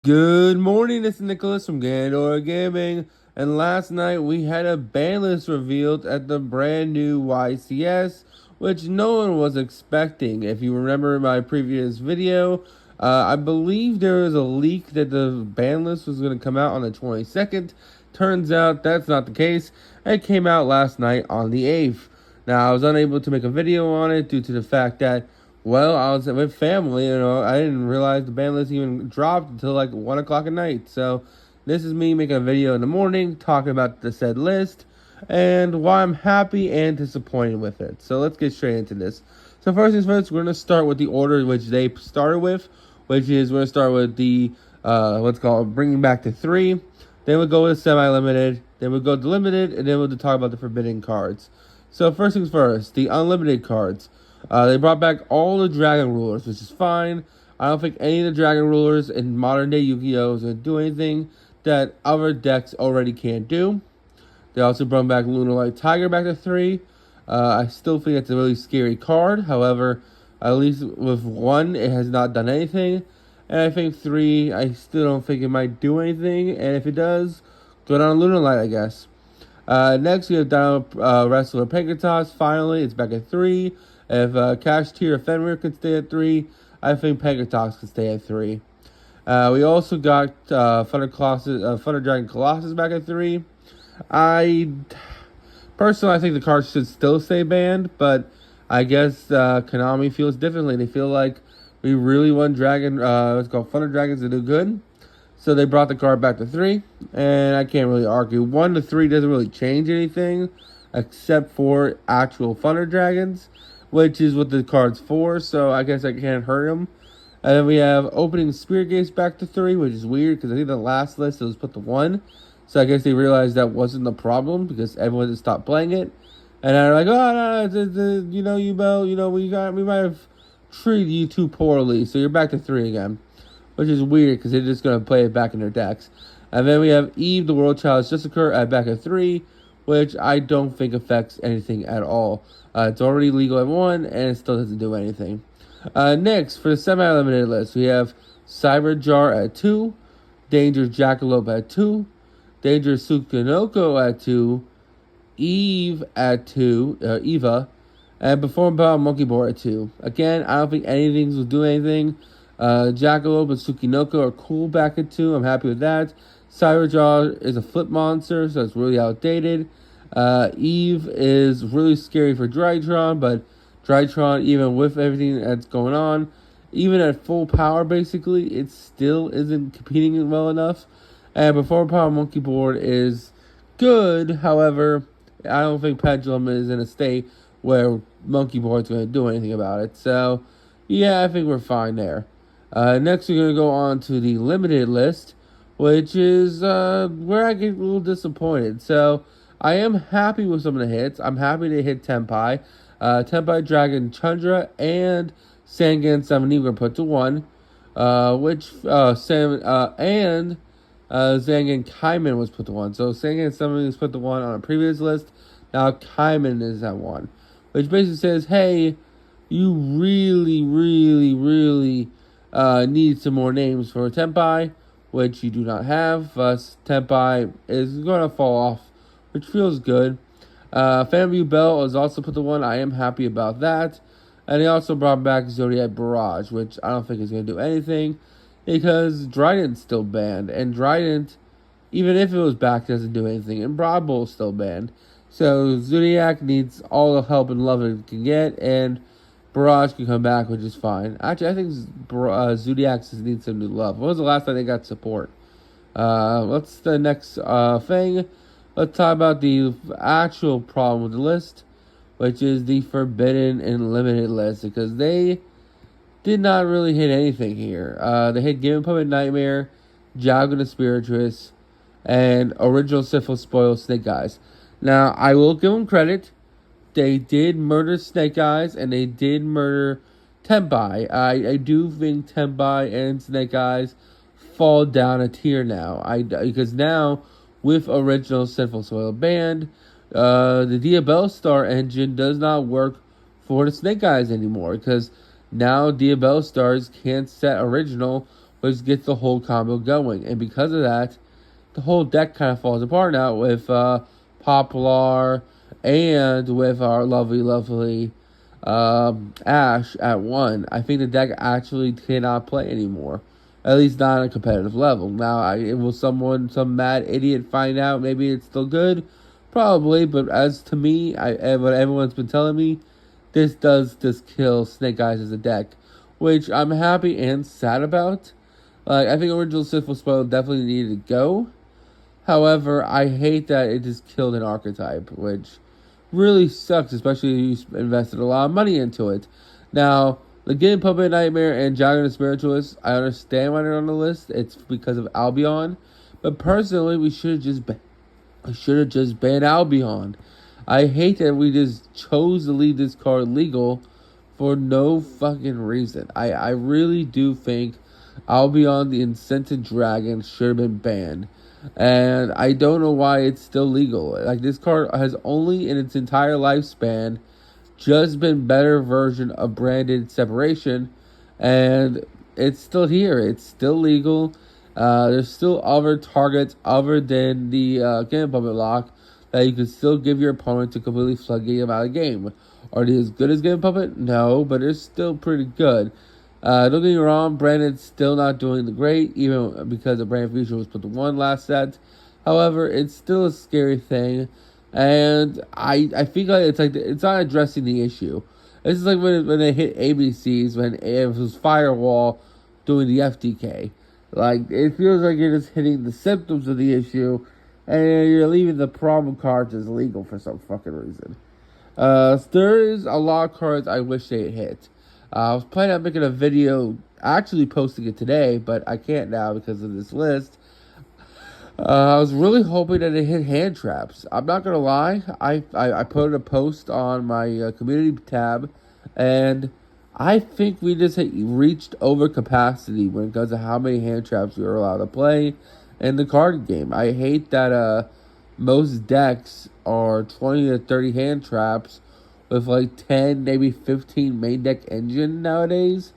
Good morning, this is Nicholas from Gandor Gaming, and last night we had a Banlist revealed at the brand new YCS, which no one was expecting. If you remember my previous video, I believe there was a leak that the Banlist was going to come out on the 22nd. Turns out that's not the case. It came out last night on the 8th. Now, I was unable to make a video on it due to the fact that I was with family, I didn't realize the ban list even dropped until like 1 o'clock at night. So, this is me making a video in the morning talking about the said list and why I'm happy and disappointed with it. So, let's get straight into this. So, first things first, we're going to start with the order which they started with, which is we're going to start with the, what's called bringing back to 3. Then we'll go with semi limited, then we'll go to limited, and then we'll talk about the forbidden cards. So, first things first, the unlimited cards. They brought back all the Dragon Rulers, which is fine. I don't think any of the Dragon Rulers in modern day Yu-Gi-Oh! Is going to do anything that other decks already can't do. They also brought back Lunar Light Tiger back to 3. I still think it's a really scary card. However, at least with 1, it has not done anything. And I think 3, I still don't think it might do anything. And if it does, go down Lunar Light, I guess. Next, we have Dino Wrestler Pegasus. Finally, it's back at 3. If Cash Tier Fenrir could stay at 3, I think Pegasus could stay at 3. We also got Thunder Dragon Colossus back at 3. Personally, I think the cards should still stay banned, but I guess Konami feels differently. They feel like we really want Thunder Dragons to do good. So they brought the card back to 3, and I can't really argue. 1 to 3 doesn't really change anything, except for actual Thunder Dragons, which is what the card's for, so I guess I can't hurt them. And then we have opening Spirit Gates back to 3, which is weird, because I think the last list it was put to 1. So I guess they realized that wasn't the problem, because everyone just stopped playing it. And they're like, oh, no, Yugioh, we might have treated you too poorly, so you're back to 3 again. Which is weird, because they're just going to play it back in their decks. And then we have Eve, the World Child's just occur at back at 3, which I don't think affects anything at all. It's already legal at 1, and it still doesn't do anything. Next, for the semi-limited list, we have Cyber Jar at 2, Danger Jackalope at 2, Danger Tsukinoko at 2, Eve at 2, Eva, and Perform Power Monkey Board at 2. Again, I don't think anything will do anything. Jackalope and Tsukinoko are cool back at 2. I'm happy with that. Cyberjaw is a flip monster, so it's really outdated. Eve is really scary for Drytron, but Drytron, even with everything that's going on, even at full power, basically, it still isn't competing well enough. And Perform Power Monkey Board is good, however, I don't think Pendulum is in a state where Monkey Board's going to do anything about it. So, yeah, I think we're fine there. Next, we're going to go on to the limited list, which is where I get a little disappointed. So, I am happy with some of the hits. I'm happy to hit Tenpai. Tenpai Dragon Chandra and Sangan Samani were put to 1, and Zangan Kaiman was put to 1. So, Sangan Samani was put to 1 on a previous list. Now, Kaiman is at 1, which basically says, hey, you really, really, really need some more names for Tenpai, which you do not have. Thus, Tenpai is going to fall off, which feels good. Fanview Bell is also put to 1. I am happy about that. And they also brought back Zodiac Barrage, which I don't think is going to do anything, because Drident's still banned. And Drident, even if it was back, doesn't do anything. And Broad Bull's still banned. So Zodiac needs all the help and love it can get, and Barrage can come back, which is fine. Actually, I think Zodiac needs some new love. When was the last time they got support? What's the next thing? Let's talk about the actual problem with the list, which is the forbidden and limited list, because they did not really hit anything here. They hit Given Puppet Nightmare, Jago the Spiritress, and Original Syphil Spoil Snake Eyes. Now, I will give them credit. They did murder Snake Eyes, and they did murder Tenpai. I do think Tenpai and Snake Eyes fall down a tier now. Because now, with Original Sinful Soil banned, the Diabell Star engine does not work for the Snake Eyes anymore. Because now Diabell Stars can't set Original which gets the whole combo going. And because of that, the whole deck kind of falls apart now with Poplar and with our lovely Ash at 1. I think the deck actually cannot play anymore. At least not on a competitive level. Now, will some mad idiot find out maybe it's still good? Probably, but as to me, what everyone's been telling me, this does just kill Snake Eyes as a deck, which I'm happy and sad about. Like, I think Original Sith will Spoil definitely needed to go. However, I hate that it just killed an archetype, which really sucks, especially if you invested a lot of money into it. Now, the Game Puppet Nightmare and Dragon Spiritualist, I understand why they're on the list. It's because of Albion. But personally, we should have just banned Albion. I hate that we just chose to leave this card legal for no fucking reason. I really do think Albion the Incented Dragon should have been banned. And I don't know why it's still legal. Like, this card has only in its entire lifespan just been better version of branded separation, and it's still here. It's still legal. There's still other targets other than the Game Puppet lock that you can still give your opponent to completely floodgate them out of the game. Are they as good as Game Puppet? No, but they're still pretty good. Don't get me wrong, Brandon's still not doing the great, even because the Brand Future was put to 1 last set. However, it's still a scary thing, and I think it's not addressing the issue. This is like when they hit ABCs, when it was Firewall doing the FTK. Like, it feels like you're just hitting the symptoms of the issue, and you're leaving the problem cards as legal for some fucking reason. There is a lot of cards I wish they had hit. I was planning on making a video, actually posting it today, but I can't now because of this list. I was really hoping that it hit hand traps. I'm not going to lie. I put a post on my community tab, and I think we just reached over capacity when it comes to how many hand traps we were allowed to play in the card game. I hate that most decks are 20 to 30 hand traps with like 10, maybe 15 main deck engine nowadays.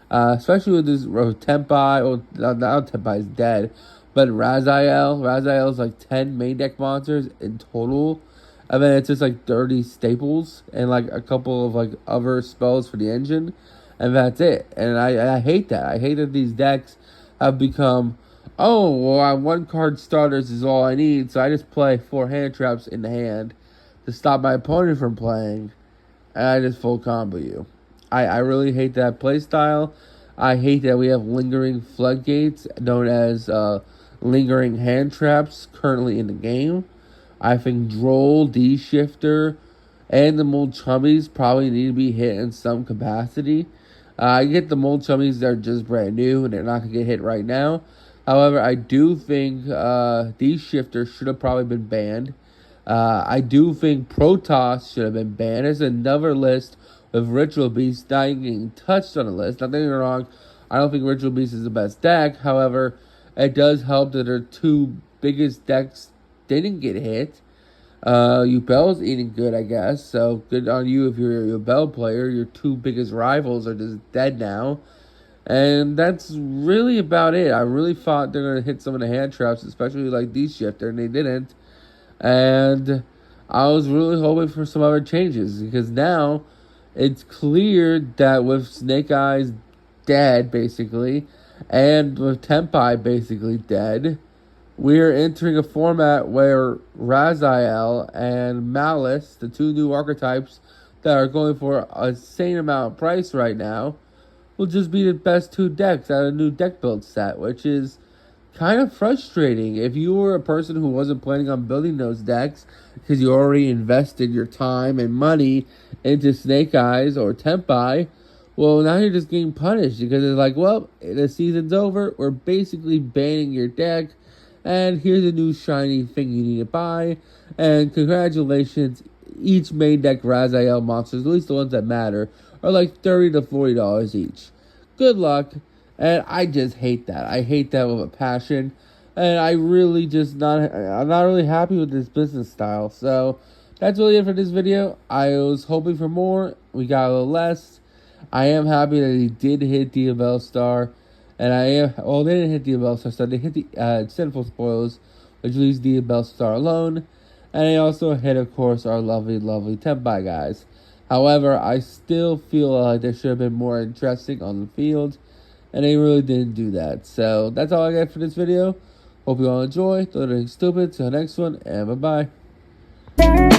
Especially with this Tempai, or not Tempai is dead, but Raziel. Raziel is like 10 main deck monsters in total. And then it's just like 30 staples and like a couple of like other spells for the engine. And that's it. And I hate that. I hate that these decks have become, oh, well, 1 card starters is all I need, so I just play 4 hand traps in the hand to stop my opponent from playing, and I just full combo you. I really hate that playstyle. I hate that we have lingering floodgates, known as lingering hand traps, currently in the game. I think Droll, D-Shifter, and the Mold Chummies probably need to be hit in some capacity. I get the Mold Chummies, they're just brand new, and they're not going to get hit right now. However, I do think D-Shifter should have probably been banned. I do think Protoss should have been banned. There's another list with Ritual Beast not getting touched on the list. Not getting me wrong, I don't think Ritual Beast is the best deck. However, it does help that their 2 biggest decks didn't get hit. Yubel's eating good, I guess. So good on you if you're a Yubel player. Your 2 biggest rivals are just dead now. And that's really about it. I really thought they're going to hit some of the hand traps, especially like D-Shifter, and they didn't. And I was really hoping for some other changes, because now it's clear that with Snake Eyes dead, basically, and with Tempai basically dead, we're entering a format where Raziel and Malice, the 2 new archetypes that are going for a insane amount of price right now, will just be the best 2 decks out of a new deck build set, which is kind of frustrating. If you were a person who wasn't planning on building those decks because you already invested your time and money into Snake Eyes or Tempai, well, now you're just getting punished because it's like, well, the season's over. We're basically banning your deck, and here's a new shiny thing you need to buy. And congratulations, each main deck Raziel monsters, at least the ones that matter, are like $30 to $40 each. Good luck. And I just hate that. I hate that with a passion. And I'm not really happy with this business style. So that's really it for this video. I was hoping for more. We got a little less. I am happy that he did hit the Abel Star. And well, they didn't hit the Bellstar Star. They hit the Sinful Spoils, which leaves the Bellstar alone. And they also hit, of course, our lovely, lovely Tempai guys. However, I still feel like they should have been more interesting on the field, and they really didn't do that. So that's all I got for this video. Hope you all enjoy. Don't do anything stupid. Till the next one, and bye-bye.